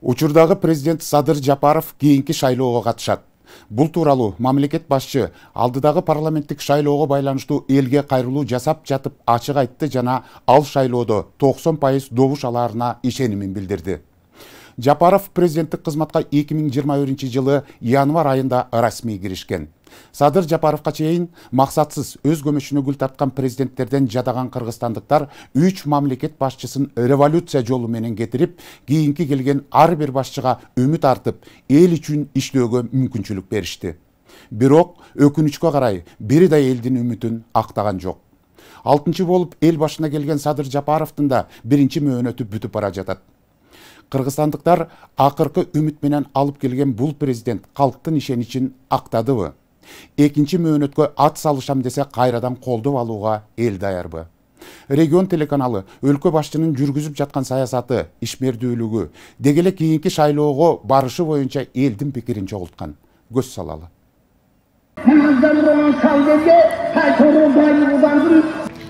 Учурдагы президент Садыр Жапаров кийинки шайлоого катышат. Бул тууралуу мамлекет башчы алдыдагы парламенттик шайлоого байланыштуу элге кайрылуу жасап жатып ачык айтты жана ал шайлоодо 90% добуш алаарына ишенимин билдирди. Жапаров президенттик кызматка 2021 жылы январь айында расмий киришкен. Садыр Жапаровка чейин максатсыз өз көмөшүнө гүл тарткан президенттерден жадаган кыргызстандыктар 3 мамлекет башчысын революция жолу менен кетирип, кийинки келген ар бир башчыга үмүт артып, эл үчүн иштөөгө мүмкүнчүлүк беришти. Бирок өкүнүчкө карай бири да элдин үмүтүн актаган жок. 6-чы болуп эл башына келген Садыр Жапаровдун да биринчи мөөнөтү бүтүп бара жатат. Кыргызстандыктар акыркы үмүт менен алып келген бул президент калктын ишеничин актадыбы? Экинчи мөөнөткө ат салышам десе кайрадан колдоп алууга эл даярбы? Регион телеканалы өлкө башчынын жүргүзүп жаткан саясаты, ишмердүүлүгү, деги эле кийинки шайлоого барышы боюнча элдин пикирин чогулткан. Көз салалы.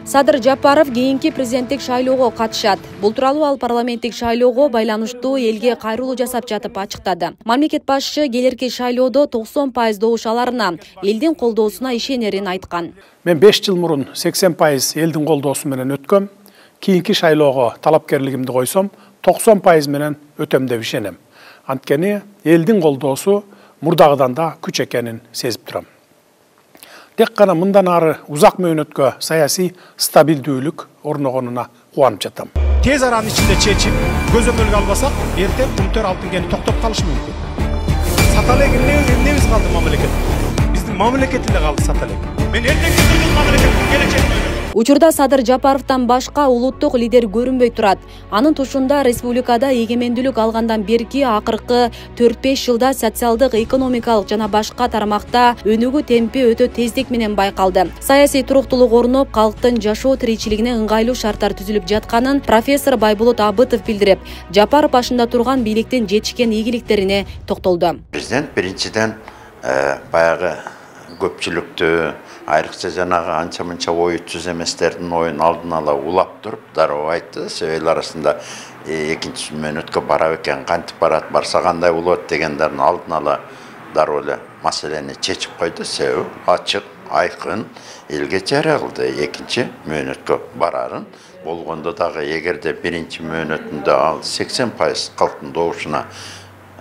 Садыр Жапаров кийинки президенттик шайлоого катышат. Бул тууралуу ал парламенттик шайлоого байланыштуу элге кайрылуу жасап жатып ачыктады. Мамлекет башчы келерки шайлоодо 90% добуш аларына элдин колдоосуна ишенерин айткан. Мен 5 жыл мурун 80% элдин колдоосу менен өткөм. Кийинки шайлоого талапкерлигимди койсом, 90% менен өтөм деп ишенем. Анткени элдин колдоосу мурдагыдан да күч экенин сезип турам. Тек қана мындан ары узак мөөнөткө саясий стабилдүүлүк орногонуна кубанып жатам. Тез аранын ичинде чечип, көзөмөлгө албасак, эртең күнтөр алтын кени токтоп калышы мүмкүн. Саталек эмнебиз калды мамлекет? Биздин мамлекет эле калды саталек. Мен эртең күндүн мамлекеттин келечегин ойлойм. Учурда Садыр Жапаровдон башка улуттук лидер көрүнбөй турат. Анын тушунда республикада эгемендүүлүк алгандан берки акыркы 4-5 жылда социалдык, экономикалык жана башка тармакта өнүгүү темпи өтө тездик менен байкалды. Саясий туруктуулук орноп, калктын жашоо тиричилигине ыңгайлуу шарттар түзүлүп жатканын профессор Байболот Абытов билдирип, Жапаров башында турган бийликтин жетишкен ийгиликтерине токтолду. Президент биринчиден баягы көпчүлүктү айрыкча жанагы анча-мынча ою түз эместердин оюн алдын ала улап туруп дароо айтты. Эл арасында экинчи мөөнөткө бара экен, кантип барат, барса кандай болот дегендердин алдын ала дароо эле маселени чечип койду. Себеби ачык, айкын элге жарыя кылды экинчи мөөнөткө барарын. Болгондо дагы эгерде биринчи мөөнөтүндө ал 80% калктын добушуна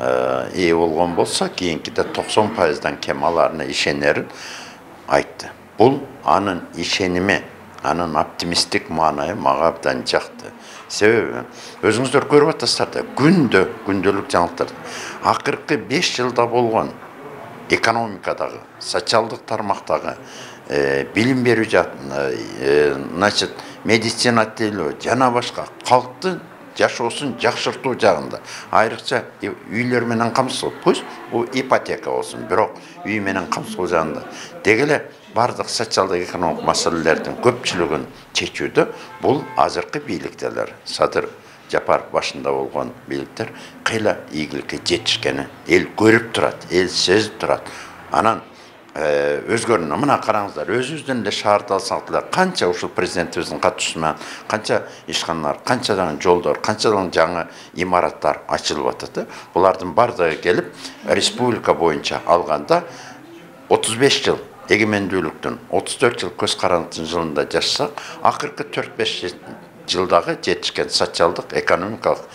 ээ болгон болсо, кийинкиде 90%дан кем аларына ишенерин айтты. Бул анын ишеними, анын оптимисттик маанайы мага абдан жакты. Себеби өзүңүздөр көрүп атасыздар да, күндөлүк жаңылыктарды акыркы 5 жылда болгон экономикадагы, социалдык тармактагы, билим берүү значит, медицина тилөө жана башка калктын жашоосун жакшыртуу жагында айрыкча үйлөр менен камсыз, пусть бул ипотека болсун, бирок үй менен камсыз жагында деги эле бардык социалдык экономик маселелердин көпчүлүгүн чечүүдө бул азыркы бийликтелер, Садыр Жапаров башында болгон бийликтер кыйла ийгиликке жетишкени эл көрүп турат, эл сезип турат. Анан өзгөрүнө мына караңыздар, өзүбүздүн эле шаарды алсак деле канча ушул президентибиздин катышуусу менен канча ишканалар, канчадан жолдор, канчадан жаңы имараттар ачылып атат. Булардын бардыгы келип республика боюнча алганда 35 жыл эгемендүүлүктүн, 34 жыл көз карандын жылында жашасак, акыркы 4-5 жылдагы жетишкен социалдык, экономикалык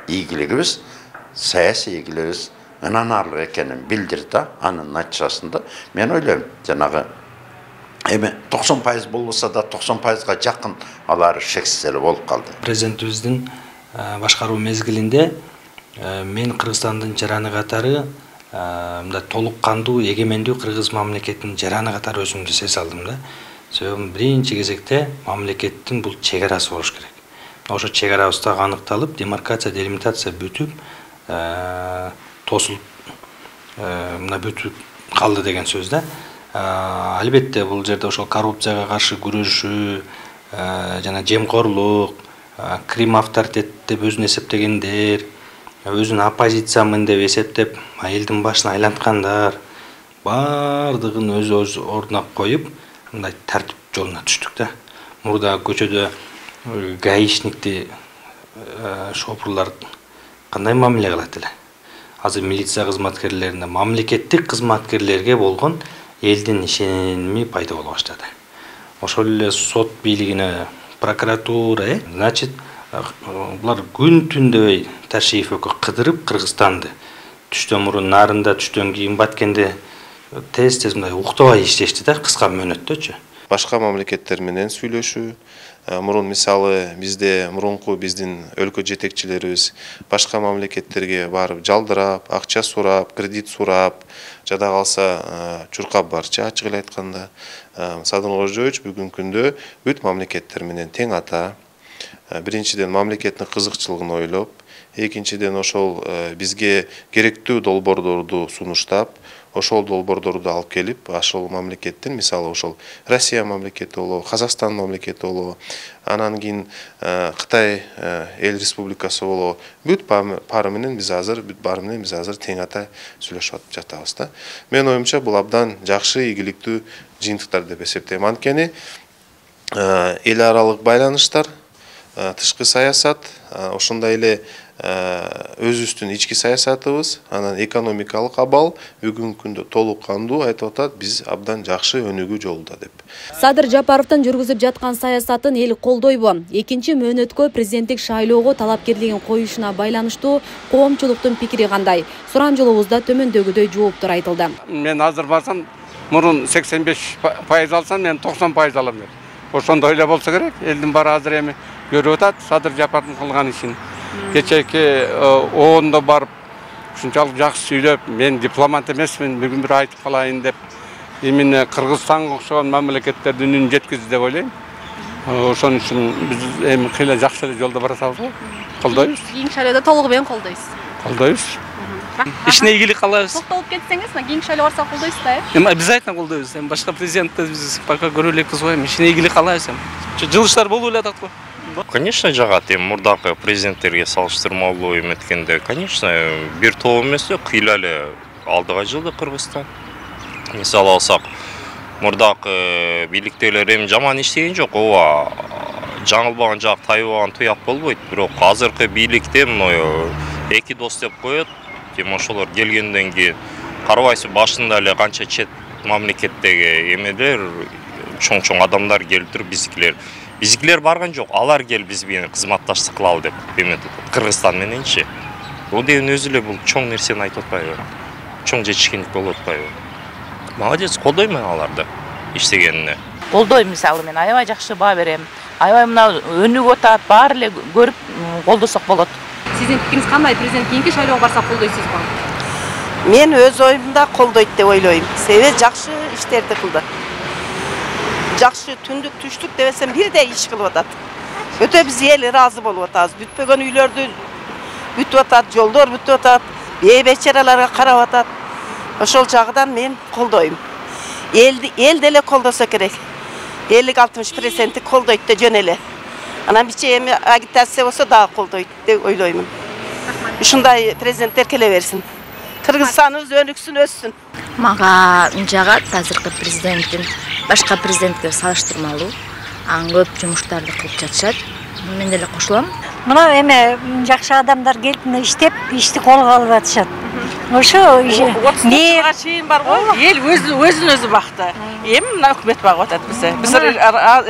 ийгилигибиз, саясий ийгилигибиз ынанарлык экенин билдирди. Анын натыйжасында мен ойлойм, жанагы эми 90% болбосо да 90%га жакын алар шексиз эле болуп калды. Президентибиздин башкаруу мезгилинде мен Кыргызстандын жараны катары мындай толук кандуу эгемендүү кыргыз мамлекетинин жараны катары өзүмдү сезе алдым да. Себеби биринчи кезекте мамлекеттин бул чек арасы болуш керек. Ошо чек арабыз дагы аныкталып, демаркация, делимитация бүтүп, тосулуп мына бүтүп калды деген сөз да. Албетте бул жерде ошол коррупцияга каршы күрөшүү, жана жемкорлук, крим авторитет деп өзүн эсептегендер, өзүн оппозициямын деп эсептеп элдин башын айланткандар бардыгын өз ордуна коюп, мындай тартип жолуна түштүк да. Мурда көчөдө гаишникти шопурлар кандай мамиле кылат эле. Азыр милиция кызматкерлеринде мамлекеттик кызматкерлерге болгон элдин ишеними пайда боло баштады. Ошол эле сот бийлигине, прокуратура, значит, булар күн түндөй Ташиев экөө кыдырып Кыргызстанды түштөн мурун нарында, түштөн кийин Баткенде тез мындай уктабай иштешти да, кыска мөөнөттөчү. Башка мамлекеттер менен сүйлөшүү, мурун мисалы бизде мурунку биздин өлкө жетекчилерибиз башка мамлекеттерге барып жалдырап, акча сурап, кредит сурап, жада калса чуркап барчы, ачык эле айтканда. Садыр Кожоевич бүгүнкү күндө бүт мамлекеттер менен тең ата. Биринчиден мамлекеттин кызыкчылыгын ойлоп, экинчиден ошол бизге керектүү долбоорлорду сунуштап, ошол долбоорлорду алып келип, ошол мамлекеттин, мисалы ошол Россия мамлекети болобу, Казакстан мамлекети болобу, анан кийин Кытай эл республикасы болобу, бүт баары менен биз азыр тең ата сүйлөшүп жатабыз да. Мен оюмча бул абдан жакшы, ийгиликтүү жыйынтыктар деп эсептейм. Анткени эл аралык байланыштар, тышкы саясат, ошондой эле өзүбүздүн ички саясатыбыз, анан экономикалык абал бүгүнкү күндө толук кандуу айтып атат, биз абдан жакшы өнүгүү жолунда деп. Садыр Жапаровдун жүргүзүп жаткан саясатын эл колдойбу? Экинчи мөөнөткө президенттик шайлоого талапкерлигин коюшуна байланыштуу коомчулуктун пикири кандай? Сурамжылыбызда төмөндөгүдөй жооптор айтылды. Мен азыр барсам, мурун 85% алсам, мен 90% алам. Ошондой эле болсо керек. Элдин баары азыр эми көрүп атат Садыр Жапаровдун кылган ишин. Кечеки оондо барып, ушунчалык жакшы сүйлөп, мен дипломат эмесмин, бүгүн бир айтып калайын деп, эмне Кыргызстанга окшогон мамлекеттердин үнүн жеткизди деп ойлойм. Ошон үчүн биз эми кыйла жакшы эле жолдо бара атабыз го. Колдойбуз. Кийинки шайлоодо толугу менен колдойсуз. Колдойбуз. Ишине ийгилик каалайбыз. Токтолуп кетсеңиз, кийинки шайлоо барса колдойсуз да, Эми обязательно колдойбуз. Эми башка президентти биз пока көрө элекпиз го, эми ишине ийгилик каалайбыз. Жылыштар болуп эле атат го. Конечно, жагат. Эми мурдакы президенттерге салыштырмалуу эметкенде, конечно, бир топ эмес, кыйла эле алдыга жылды Кыргызстан. Мисалы алсак, мурдакы бийликтегилер эми жаман иштеген жок, ооба. Жаңылбаган жак, тайбаган туяк болбойт. Бирок азыркы бийликте мына эки дос деп коет. Эми ошолор келгенден кийин карабайсыз, башында эле канча чет мамлекеттеги эмелер, чоң адамдар келип туруп Биздикилер барган жок, алар кел биз менен кызматташтык кылалы деп эметет. Кыргызстан мененчи. Бул деген өзү эле бул чоң нерсени айтып атпайбы? Чоң жетишкендик болуп атпайбы? Молодец, колдойм мен аларды иштегенине. Колдойм, мисалы мен аябай жакшы баа берем. Аябай мына өнүгүп атат, баары эле көрүп колдосок болот. Сиздин пикириңиз кандай? Президент кийинки шайлоого барса колдойсузбу? Мен өз оюмда колдойт деп ойлойм. Себеби жакшы иштерди кылды. Жакшы түндүк түштүк дебесем бирдей иш кылып атат. Өтө биз эл ыраазы болуп атабыз. Бүтпөгөн үйлөрдү бүтүп атат, жолдор бүтүп атат, бейбечараларга карап атат. Ошол жагынан мен колдойм. Эл деле колдосо керек. 50-60% колдойт да жөн эле. Анан биче эми агитация болсо дагы колдойт деп ойлоймун. Ушундай президенттер келе берсин. Кыргызстаныбыз өнүксүн, өссүн. Мага жагат азыркы президенттин башка президентке салыштырмалуу. Көп жумуштарды кылып жатышат. Мен деле кошулам. Мына эме жакшы адамдар келип иштеп, ишти колго алып атышат. Ошо мага чейин бар го, эл өзүн өзү бакты. Эми мына өкмөт багып атат бизге. Биз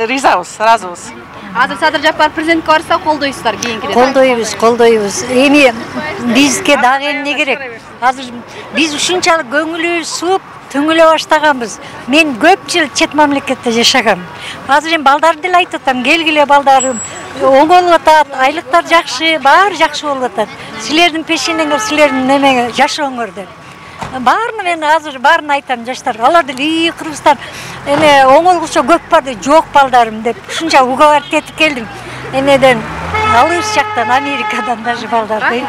ризабыз, ыраазыбыз. Азыр Садыр Жапаров президентке барса колдойсуздар кийинкиде. Колдойбуз. Эми бизге дагы эмне керек? Азыр биз ушунчалык көңүлүбүз сууп, түңүлө баштаганбыз. Мен көп жыл чет мамлекетте жашагам. Азыр эми балдарды деле айтып атам, келгиле балдарым. Оңолуп атат, айлыктар жакшы, баары жакшы болуп атат. Силердин пешенеңер, силердин немеге жашооңор деп. Баарына мен азыр баарына айтам жаштарга. Алар деле Кыргызстан эме оңолгучу көп барды, жок балдарым деп. Ушунча уговаривать этип келдим. Эмеден алыс жактан, Америкадан даже балдарды.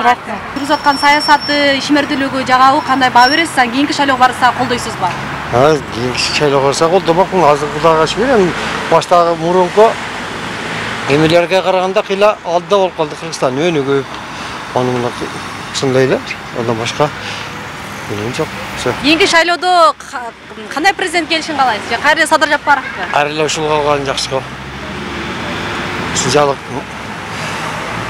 Жүргүзүп аткан саясаты, ишмердүүлүгү жагабы кандай баа бересиз? Кийинки шайлоого барса колдойсузбу? Кийинки шайлоого барса колдомокмун. Азыр Кудайга шүгүр, баштагы мурунку эмелерге караганда кыйла алдыда болуп калды Кыргызстан өнүгүп. Анын ушундай эле, андан башка жок. Кийинки шайлоодо кандай президент келишин каалайсыз? Же кайра Садыр Жапаровбу? Кайра эле ушул калган жакшы го. Ушунчалык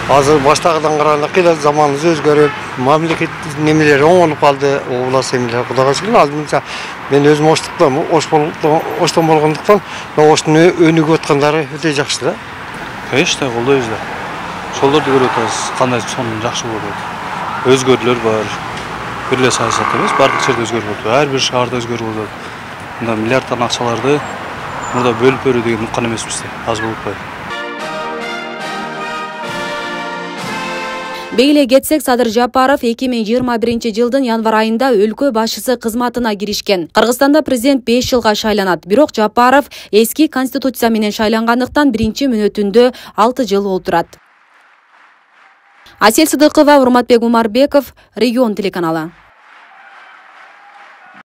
Азыр баштагыдан караганда кыйла заманыбыз өзгөрүп, мамлекет немелери оңолуп калды. Облас эмелер Кудайга шүгүр. Азыр мен өзүм оштон болгондуктан оштун өнүгүп аткандары өтө жакшы да. Конечно, колдойбуз да. Ошолорду көрүп атабыз, кандай сонун жакшы болуп атат. Өзгөрүүлөр бар. Бир эле саясат эмес, бардык жерде өзгөрүп атат. Ар бир шаарда өзгөрүп атат. Мында миллиардтан акчаларды мурда бөлүп берүү деген уккан эмеспиз да. Аз болуп атпайбы? Бейле кетсек, Садыр Жапаров 2021 жылдын январ айында өлкө башчысы кызматына киришкен. Кыргызстанда президент 5 жылга шайланат. Бирок Жапаров эски конституция менен шайлангандыктан биринчи мүнөтүндө 6 жыл олтурат. Асель Сыдыкова, Урматбек Умарбеков, Регион телеканалы.